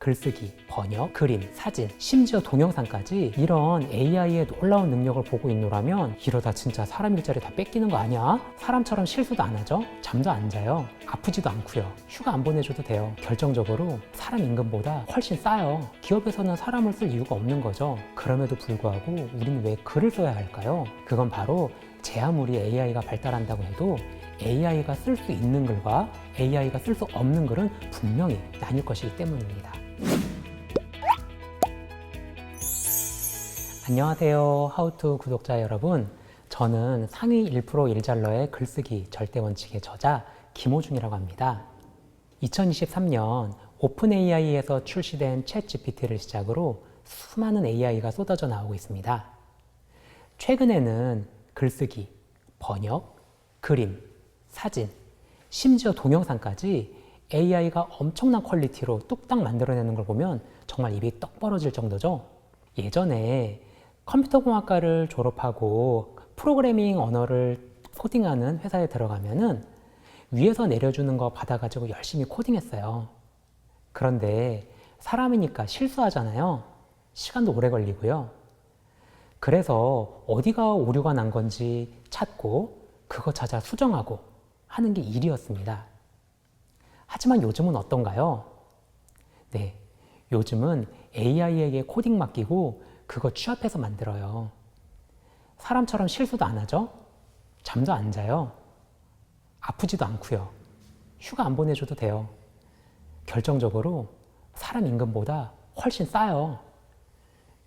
글쓰기, 번역, 그림, 사진, 심지어 동영상까지 이런 AI의 놀라운 능력을 보고 있노라면 이러다 진짜 사람 일자리 다 뺏기는 거 아니야? 사람처럼 실수도 안 하죠? 잠도 안 자요? 아프지도 않고요. 휴가 안 보내줘도 돼요. 결정적으로 사람 임금보다 훨씬 싸요. 기업에서는 사람을 쓸 이유가 없는 거죠. 그럼에도 불구하고 우리는 왜 글을 써야 할까요? 그건 바로 제 아무리 AI가 발달한다고 해도 AI가 쓸 수 있는 글과 AI가 쓸 수 없는 글은 분명히 나뉠 것이기 때문입니다. 안녕하세요. 하우투 구독자 여러분. 저는 상위 1% 일잘러의 글쓰기 절대원칙의 저자 김호중이라고 합니다. 2023년 오픈 AI에서 출시된 챗 GPT를 시작으로 수많은 AI가 쏟아져 나오고 있습니다. 최근에는 글쓰기, 번역, 그림, 사진, 심지어 동영상까지 AI가 엄청난 퀄리티로 뚝딱 만들어내는 걸 보면 정말 입이 떡 벌어질 정도죠. 예전에 컴퓨터공학과를 졸업하고 프로그래밍 언어를 코딩하는 회사에 들어가면은 위에서 내려주는 거 받아가지고 열심히 코딩했어요. 그런데 사람이니까 실수하잖아요. 시간도 오래 걸리고요. 그래서 어디가 오류가 난 건지 찾고 그거 찾아 수정하고 하는 게 일이었습니다. 하지만 요즘은 어떤가요? 네, 요즘은 AI에게 코딩 맡기고 그거 취합해서 만들어요. 사람처럼 실수도 안 하죠? 잠도 안 자요? 아프지도 않고요. 휴가 안 보내줘도 돼요. 결정적으로 사람 임금보다 훨씬 싸요.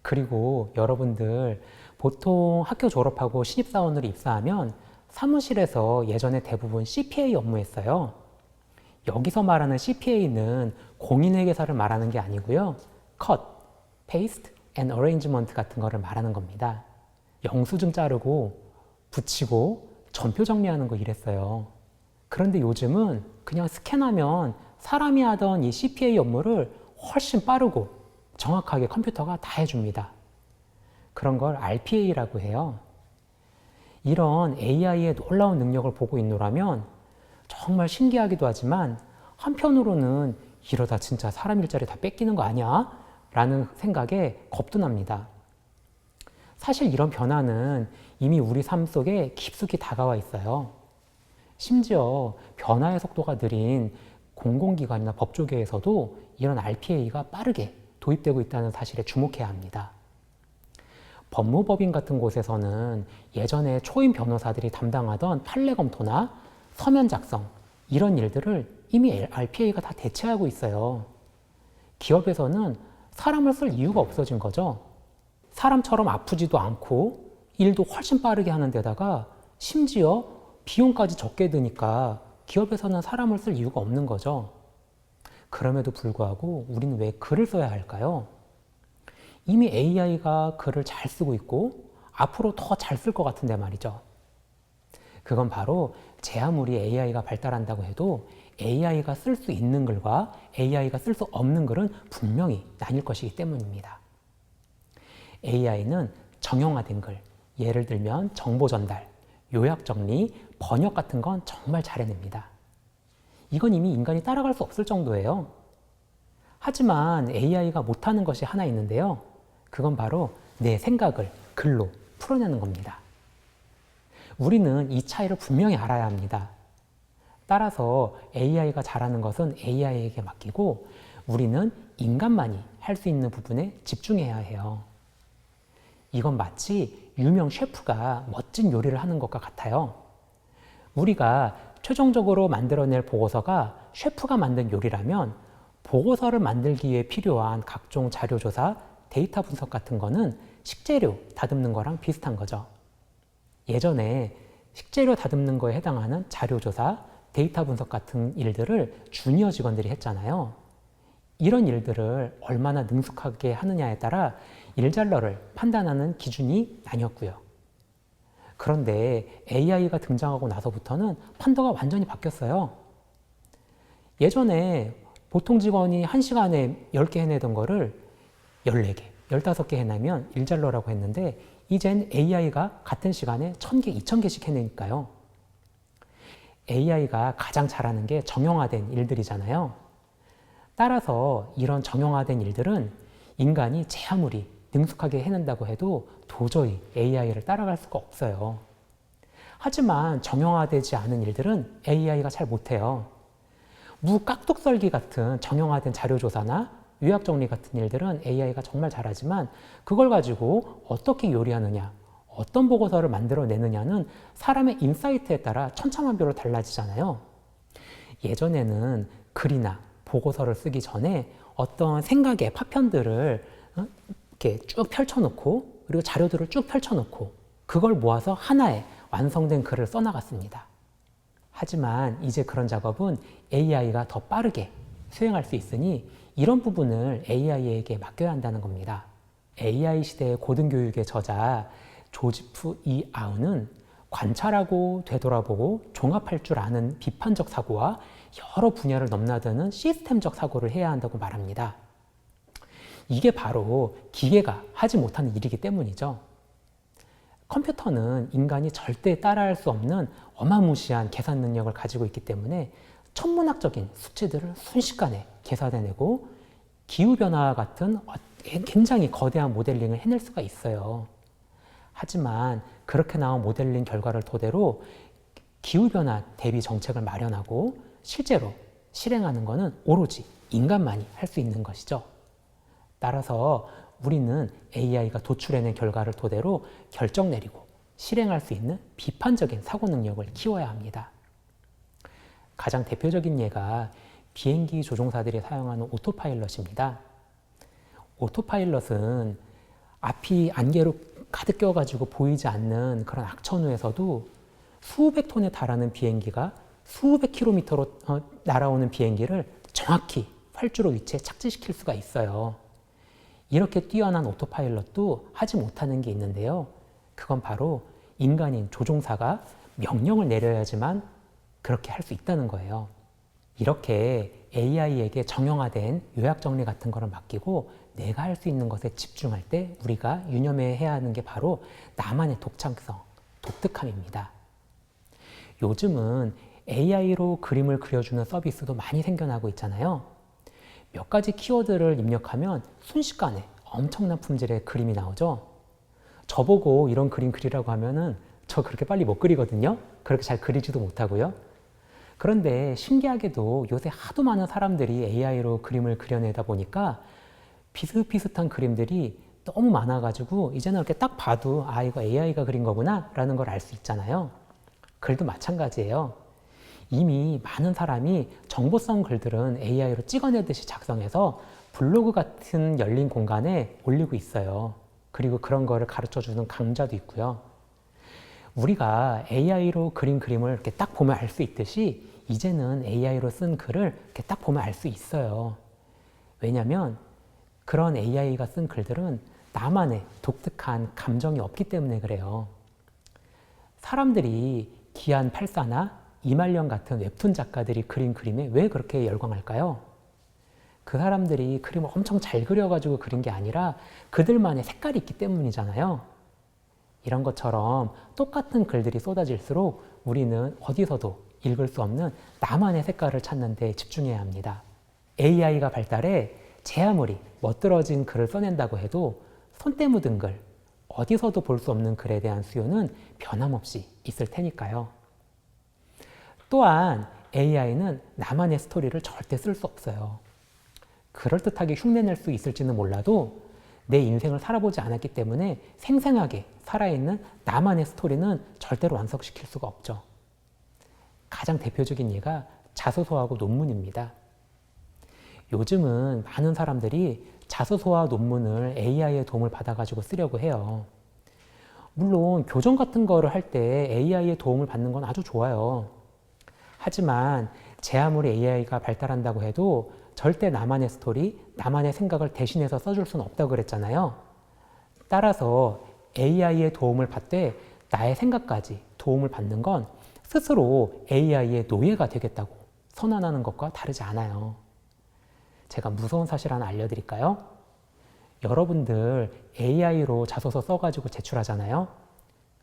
그리고 여러분들 보통 학교 졸업하고 신입사원으로 입사하면 사무실에서 예전에 대부분 CPA 업무했어요. 여기서 말하는 CPA는 공인회계사를 말하는 게 아니고요. Cut, Paste and Arrangement 같은 거를 말하는 겁니다. 영수증 자르고 붙이고 전표 정리하는 거 이랬어요. 그런데 요즘은 그냥 스캔하면 사람이 하던 이 CPA 업무를 훨씬 빠르고 정확하게 컴퓨터가 다 해줍니다. 그런 걸 RPA라고 해요. 이런 AI의 놀라운 능력을 보고 있노라면 정말 신기하기도 하지만 한편으로는 이러다 진짜 사람 일자리 다 뺏기는 거 아니야? 라는 생각에 겁도 납니다. 사실 이런 변화는 이미 우리 삶 속에 깊숙이 다가와 있어요. 심지어 변화의 속도가 느린 공공기관이나 법조계에서도 이런 RPA가 빠르게 도입되고 있다는 사실에 주목해야 합니다. 법무법인 같은 곳에서는 예전에 초임 변호사들이 담당하던 판례 검토나 서면 작성 이런 일들을 이미 RPA가 다 대체하고 있어요. 기업에서는 사람을 쓸 이유가 없어진 거죠. 사람처럼 아프지도 않고 일도 훨씬 빠르게 하는 데다가 심지어 비용까지 적게 드니까 기업에서는 사람을 쓸 이유가 없는 거죠. 그럼에도 불구하고 우리는 왜 글을 써야 할까요? 이미 AI가 글을 잘 쓰고 있고 앞으로 더 잘 쓸 것 같은데 말이죠. 그건 바로 제 아무리 AI가 발달한다고 해도 AI가 쓸 수 있는 글과 AI가 쓸 수 없는 글은 분명히 나뉠 것이기 때문입니다. AI는 정형화된 글, 예를 들면 정보 전달, 요약 정리, 번역 같은 건 정말 잘 해냅니다. 이건 이미 인간이 따라갈 수 없을 정도예요. 하지만 AI가 못하는 것이 하나 있는데요. 그건 바로 내 생각을 글로 풀어내는 겁니다. 우리는 이 차이를 분명히 알아야 합니다. 따라서 AI가 잘하는 것은 AI에게 맡기고 우리는 인간만이 할 수 있는 부분에 집중해야 해요. 이건 마치 유명 셰프가 멋진 요리를 하는 것과 같아요. 우리가 최종적으로 만들어낼 보고서가 셰프가 만든 요리라면 보고서를 만들기 위해 필요한 각종 자료조사, 데이터 분석 같은 거는 식재료 다듬는 거랑 비슷한 거죠. 예전에 식재료 다듬는 거에 해당하는 자료조사, 데이터 분석 같은 일들을 주니어 직원들이 했잖아요. 이런 일들을 얼마나 능숙하게 하느냐에 따라 일잘러를 판단하는 기준이 나뉘었고요. 그런데 AI가 등장하고 나서부터는 판도가 완전히 바뀌었어요. 예전에 보통 직원이 1시간에 10개 해내던 거를 14개, 15개 해내면 일잘러라고 했는데 이젠 AI가 같은 시간에 1000개, 2000개씩 해내니까요. AI가 가장 잘하는 게 정형화된 일들이잖아요. 따라서 이런 정형화된 일들은 인간이 제 아무리 능숙하게 해낸다고 해도 도저히 AI를 따라갈 수가 없어요. 하지만 정형화되지 않은 일들은 AI가 잘 못해요. 깍둑 썰기 같은 정형화된 자료조사나 요약 정리 같은 일들은 AI가 정말 잘하지만 그걸 가지고 어떻게 요리하느냐, 어떤 보고서를 만들어내느냐는 사람의 인사이트에 따라 천차만별로 달라지잖아요. 예전에는 글이나 보고서를 쓰기 전에 어떤 생각의 파편들을 이렇게 쭉 펼쳐놓고 그리고 자료들을 쭉 펼쳐놓고 그걸 모아서 하나의 완성된 글을 써나갔습니다. 하지만 이제 그런 작업은 AI가 더 빠르게 수행할 수 있으니 이런 부분을 AI에게 맡겨야 한다는 겁니다. AI 시대의 고등교육의 저자 조지프 이 아우는 관찰하고 되돌아보고 종합할 줄 아는 비판적 사고와 여러 분야를 넘나드는 시스템적 사고를 해야 한다고 말합니다. 이게 바로 기계가 하지 못하는 일이기 때문이죠. 컴퓨터는 인간이 절대 따라할 수 없는 어마무시한 계산 능력을 가지고 있기 때문에 천문학적인 수치들을 순식간에 계산해내고 기후변화와 같은 굉장히 거대한 모델링을 해낼 수가 있어요. 하지만 그렇게 나온 모델링 결과를 토대로 기후변화 대비 정책을 마련하고 실제로 실행하는 것은 오로지 인간만이 할 수 있는 것이죠. 따라서 우리는 AI가 도출해낸 결과를 토대로 결정 내리고 실행할 수 있는 비판적인 사고 능력을 키워야 합니다. 가장 대표적인 예가 비행기 조종사들이 사용하는 오토파일럿입니다. 오토파일럿은 앞이 안개로 가득 껴가지고 보이지 않는 그런 악천후에서도 수백 톤에 달하는 비행기가 수백 킬로미터로 날아오는 비행기를 정확히 활주로 위치에 착지시킬 수가 있어요. 이렇게 뛰어난 오토파일럿도 하지 못하는 게 있는데요. 그건 바로 인간인 조종사가 명령을 내려야지만 그렇게 할 수 있다는 거예요. 이렇게 AI에게 정형화된 요약 정리 같은 거를 맡기고 내가 할 수 있는 것에 집중할 때 우리가 유념해야 하는 게 바로 나만의 독창성, 독특함입니다. 요즘은 AI로 그림을 그려주는 서비스도 많이 생겨나고 있잖아요. 몇 가지 키워드를 입력하면 순식간에 엄청난 품질의 그림이 나오죠. 저보고 이런 그림 그리라고 하면은 저 그렇게 빨리 못 그리거든요. 그렇게 잘 그리지도 못하고요. 그런데 신기하게도 요새 하도 많은 사람들이 AI로 그림을 그려내다 보니까 비슷비슷한 그림들이 너무 많아가지고 이제는 이렇게 딱 봐도 아, 이거 AI가 그린 거구나 라는 걸 알 수 있잖아요. 글도 마찬가지예요. 이미 많은 사람이 정보성 글들은 AI로 찍어내듯이 작성해서 블로그 같은 열린 공간에 올리고 있어요. 그리고 그런 거를 가르쳐주는 강좌도 있고요. 우리가 AI로 그린 그림을 이렇게 딱 보면 알 수 있듯이 이제는 AI로 쓴 글을 이렇게 딱 보면 알 수 있어요. 왜냐하면 그런 AI가 쓴 글들은 나만의 독특한 감정이 없기 때문에 그래요. 사람들이 기안84나 이말년 같은 웹툰 작가들이 그린 그림에 왜 그렇게 열광할까요? 그 사람들이 그림을 엄청 잘 그려가지고 그린 게 아니라 그들만의 색깔이 있기 때문이잖아요. 이런 것처럼 똑같은 글들이 쏟아질수록 우리는 어디서도 읽을 수 없는 나만의 색깔을 찾는 데 집중해야 합니다. AI가 발달해 제 아무리 멋들어진 글을 써낸다고 해도 손때 묻은 글, 어디서도 볼 수 없는 글에 대한 수요는 변함없이 있을 테니까요. 또한 AI는 나만의 스토리를 절대 쓸 수 없어요. 그럴듯하게 흉내낼 수 있을지는 몰라도 내 인생을 살아보지 않았기 때문에 생생하게 살아있는 나만의 스토리는 절대로 완성시킬 수가 없죠. 가장 대표적인 예가 자소서하고 논문입니다. 요즘은 많은 사람들이 자소서와 논문을 AI의 도움을 받아가지고 쓰려고 해요. 물론 교정 같은 거를 할 때 AI의 도움을 받는 건 아주 좋아요. 하지만 제 아무리 AI가 발달한다고 해도 절대 나만의 스토리, 나만의 생각을 대신해서 써줄 수는 없다고 그랬잖아요. 따라서 AI의 도움을 받되 나의 생각까지 도움을 받는 건 스스로 AI의 노예가 되겠다고 선언하는 것과 다르지 않아요. 제가 무서운 사실 하나 알려드릴까요? 여러분들 AI로 자소서 써가지고 제출하잖아요.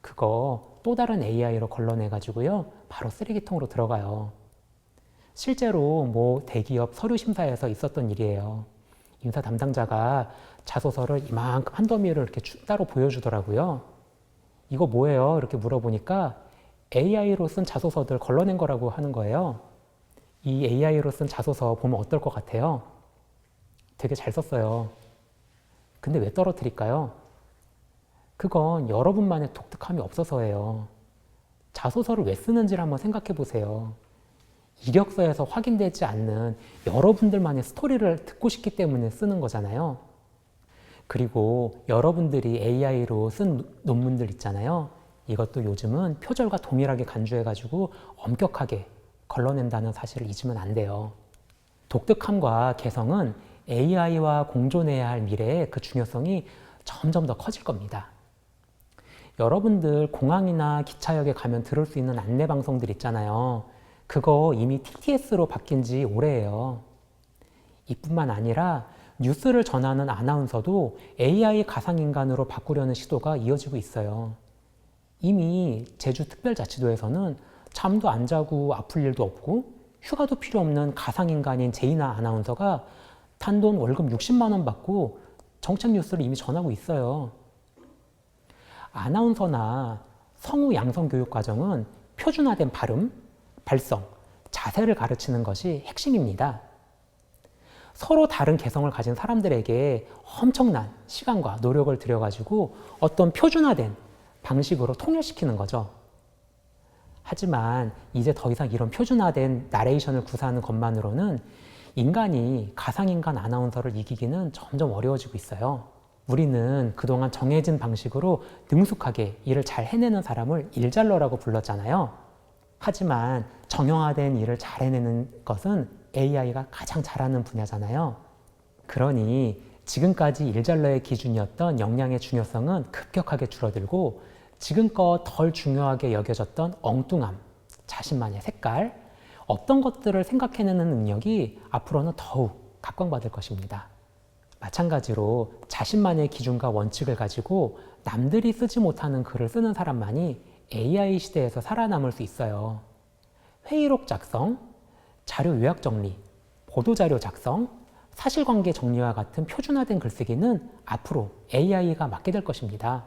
그거 또 다른 AI로 걸러내가지고요. 바로 쓰레기통으로 들어가요. 실제로 뭐 대기업 서류 심사에서 있었던 일이에요. 인사 담당자가 자소서를 이만큼 한 더미를 이렇게 따로 보여주더라고요. 이거 뭐예요? 이렇게 물어보니까 AI로 쓴 자소서들 걸러낸 거라고 하는 거예요. 이 AI로 쓴 자소서 보면 어떨 것 같아요? 되게 잘 썼어요. 근데 왜 떨어뜨릴까요? 그건 여러분만의 독특함이 없어서예요. 자소서를 왜 쓰는지를 한번 생각해 보세요. 이력서에서 확인되지 않는 여러분들만의 스토리를 듣고 싶기 때문에 쓰는 거잖아요. 그리고 여러분들이 AI로 쓴 논문들 있잖아요. 이것도 요즘은 표절과 동일하게 간주해가지고 엄격하게 걸러낸다는 사실을 잊으면 안 돼요. 독특함과 개성은 AI와 공존해야 할 미래의 그 중요성이 점점 더 커질 겁니다. 여러분들 공항이나 기차역에 가면 들을 수 있는 안내 방송들 있잖아요. 그거 이미 TTS로 바뀐 지 오래예요. 이뿐만 아니라 뉴스를 전하는 아나운서도 AI 가상인간으로 바꾸려는 시도가 이어지고 있어요. 이미 제주특별자치도에서는 잠도 안 자고 아플 일도 없고 휴가도 필요 없는 가상인간인 제이나 아나운서가 단돈 월급 60만 원 받고 정책 뉴스를 이미 전하고 있어요. 아나운서나 성우 양성 교육 과정은 표준화된 발음, 발성, 자세를 가르치는 것이 핵심입니다. 서로 다른 개성을 가진 사람들에게 엄청난 시간과 노력을 들여가지고 어떤 표준화된 방식으로 통일시키는 거죠. 하지만 이제 더 이상 이런 표준화된 나레이션을 구사하는 것만으로는 인간이 가상인간 아나운서를 이기기는 점점 어려워지고 있어요. 우리는 그동안 정해진 방식으로 능숙하게 일을 잘 해내는 사람을 일잘러라고 불렀잖아요. 하지만 정형화된 일을 잘 해내는 것은 AI가 가장 잘하는 분야잖아요. 그러니 지금까지 일잘러의 기준이었던 역량의 중요성은 급격하게 줄어들고 지금껏 덜 중요하게 여겨졌던 엉뚱함, 자신만의 색깔, 어떤 것들을 생각해내는 능력이 앞으로는 더욱 각광받을 것입니다. 마찬가지로 자신만의 기준과 원칙을 가지고 남들이 쓰지 못하는 글을 쓰는 사람만이 AI 시대에서 살아남을 수 있어요. 회의록 작성, 자료 요약 정리, 보도자료 작성, 사실관계 정리와 같은 표준화된 글쓰기는 앞으로 AI가 맡게 될 것입니다.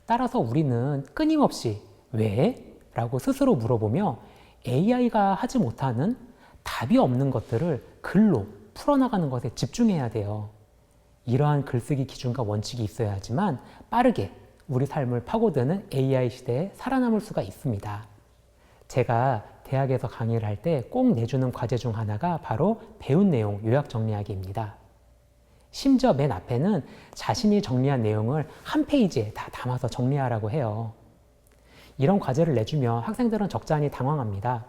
따라서 우리는 끊임없이 왜? 라고 스스로 물어보며 AI가 하지 못하는 답이 없는 것들을 글로 풀어나가는 것에 집중해야 돼요. 이러한 글쓰기 기준과 원칙이 있어야 하지만 빠르게 우리 삶을 파고드는 AI 시대에 살아남을 수가 있습니다. 제가 대학에서 강의를 할 때 꼭 내주는 과제 중 하나가 바로 배운 내용 요약 정리하기입니다. 심지어 맨 앞에는 자신이 정리한 내용을 한 페이지에 다 담아서 정리하라고 해요. 이런 과제를 내주면 학생들은 적잖이 당황합니다.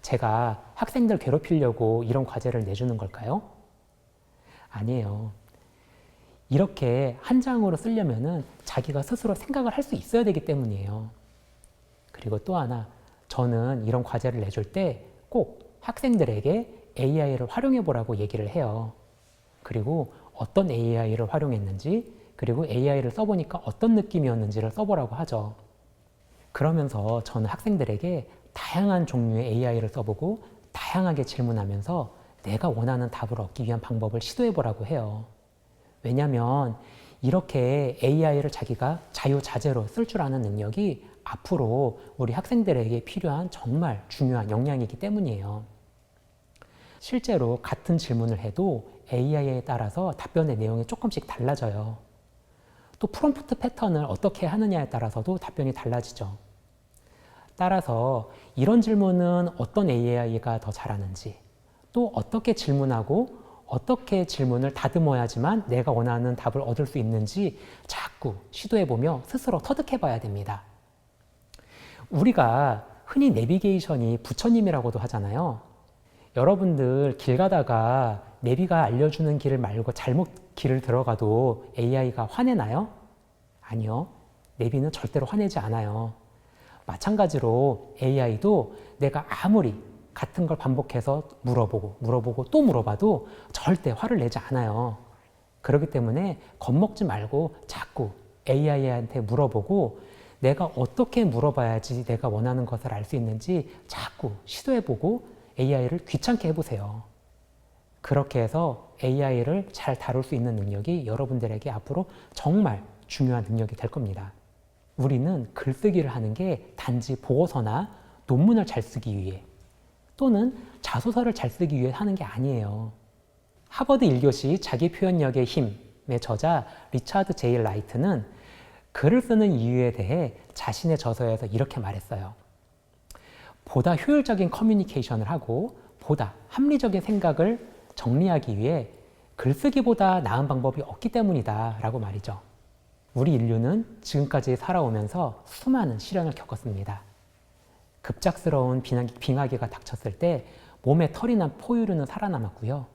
제가 학생들 괴롭히려고 이런 과제를 내주는 걸까요? 아니에요. 이렇게 한 장으로 쓰려면은 자기가 스스로 생각을 할 수 있어야 되기 때문이에요. 그리고 또 하나, 저는 이런 과제를 내줄 때 꼭 학생들에게 AI를 활용해 보라고 얘기를 해요. 그리고 어떤 AI를 활용했는지, 그리고 AI를 써보니까 어떤 느낌이었는지를 써보라고 하죠. 그러면서 저는 학생들에게 다양한 종류의 AI를 써보고 다양하게 질문하면서 내가 원하는 답을 얻기 위한 방법을 시도해 보라고 해요. 왜냐하면 이렇게 AI를 자기가 자유자재로 쓸 줄 아는 능력이 앞으로 우리 학생들에게 필요한 정말 중요한 역량이기 때문이에요. 실제로 같은 질문을 해도 AI에 따라서 답변의 내용이 조금씩 달라져요. 또 프롬프트 패턴을 어떻게 하느냐에 따라서도 답변이 달라지죠. 따라서 이런 질문은 어떤 AI가 더 잘하는지, 또 어떻게 질문하고 어떻게 질문을 다듬어야지만 내가 원하는 답을 얻을 수 있는지 자꾸 시도해보며 스스로 터득해 봐야 됩니다. 우리가 흔히 내비게이션이 부처님이라고도 하잖아요. 여러분들 길 가다가 내비가 알려주는 길을 말고 잘못 길을 들어가도 AI가 화내나요? 아니요. 내비는 절대로 화내지 않아요. 마찬가지로 AI도 내가 아무리 같은 걸 반복해서 물어보고 또 물어봐도 절대 화를 내지 않아요. 그렇기 때문에 겁먹지 말고 자꾸 AI한테 물어보고 내가 어떻게 물어봐야지 내가 원하는 것을 알 수 있는지 자꾸 시도해보고 AI를 귀찮게 해보세요. 그렇게 해서 AI를 잘 다룰 수 있는 능력이 여러분들에게 앞으로 정말 중요한 능력이 될 겁니다. 우리는 글쓰기를 하는 게 단지 보고서나 논문을 잘 쓰기 위해 또는 자소서를 잘 쓰기 위해 하는 게 아니에요. 하버드 1교시 자기표현력의 힘의 저자 리차드 제이 라이트는 글을 쓰는 이유에 대해 자신의 저서에서 이렇게 말했어요. 보다 효율적인 커뮤니케이션을 하고 보다 합리적인 생각을 정리하기 위해 글쓰기보다 나은 방법이 없기 때문이다 라고 말이죠. 우리 인류는 지금까지 살아오면서 수많은 시련을 겪었습니다. 급작스러운 빙하기가 닥쳤을 때 몸에 털이 난 포유류는 살아남았고요.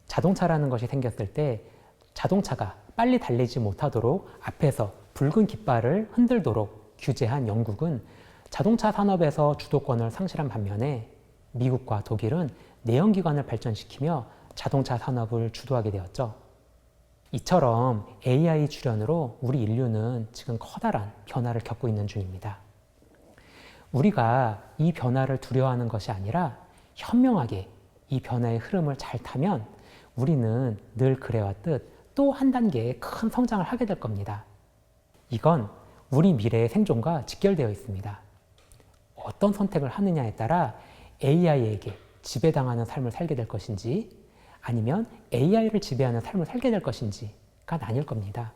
자동차라는 것이 생겼을 때 자동차가 빨리 달리지 못하도록 앞에서 붉은 깃발을 흔들도록 규제한 영국은 자동차 산업에서 주도권을 상실한 반면에 미국과 독일은 내연기관을 발전시키며 자동차 산업을 주도하게 되었죠. 이처럼 AI 출현으로 우리 인류는 지금 커다란 변화를 겪고 있는 중입니다. 우리가 이 변화를 두려워하는 것이 아니라 현명하게 이 변화의 흐름을 잘 타면 우리는 늘 그래왔듯 또 한 단계의 큰 성장을 하게 될 겁니다. 이건 우리 미래의 생존과 직결되어 있습니다. 어떤 선택을 하느냐에 따라 AI에게 지배당하는 삶을 살게 될 것인지 아니면 AI를 지배하는 삶을 살게 될 것인지가 나뉠 겁니다.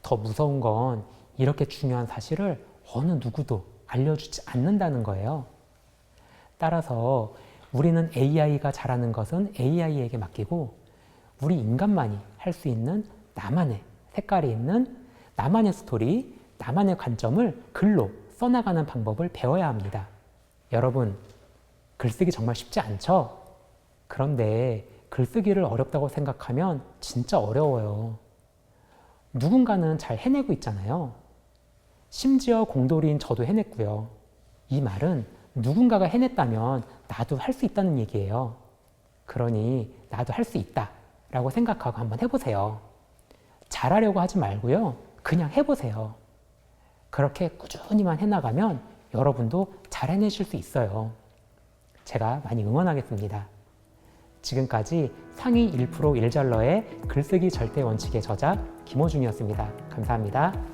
더 무서운 건 이렇게 중요한 사실을 어느 누구도 알려주지 않는다는 거예요. 따라서 우리는 AI가 잘하는 것은 AI에게 맡기고 우리 인간만이 할 수 있는 나만의 색깔이 있는 나만의 스토리, 나만의 관점을 글로 써나가는 방법을 배워야 합니다. 여러분, 글쓰기 정말 쉽지 않죠? 그런데 글쓰기를 어렵다고 생각하면 진짜 어려워요. 누군가는 잘 해내고 있잖아요. 심지어 공돌이인 저도 해냈고요. 이 말은 누군가가 해냈다면 나도 할 수 있다는 얘기예요. 그러니 나도 할 수 있다 라고 생각하고 한번 해보세요. 잘하려고 하지 말고요. 그냥 해보세요. 그렇게 꾸준히만 해나가면 여러분도 잘 해내실 수 있어요. 제가 많이 응원하겠습니다. 지금까지 상위 1% 일잘러의 글쓰기 절대 원칙의 저자 김호중이었습니다. 감사합니다.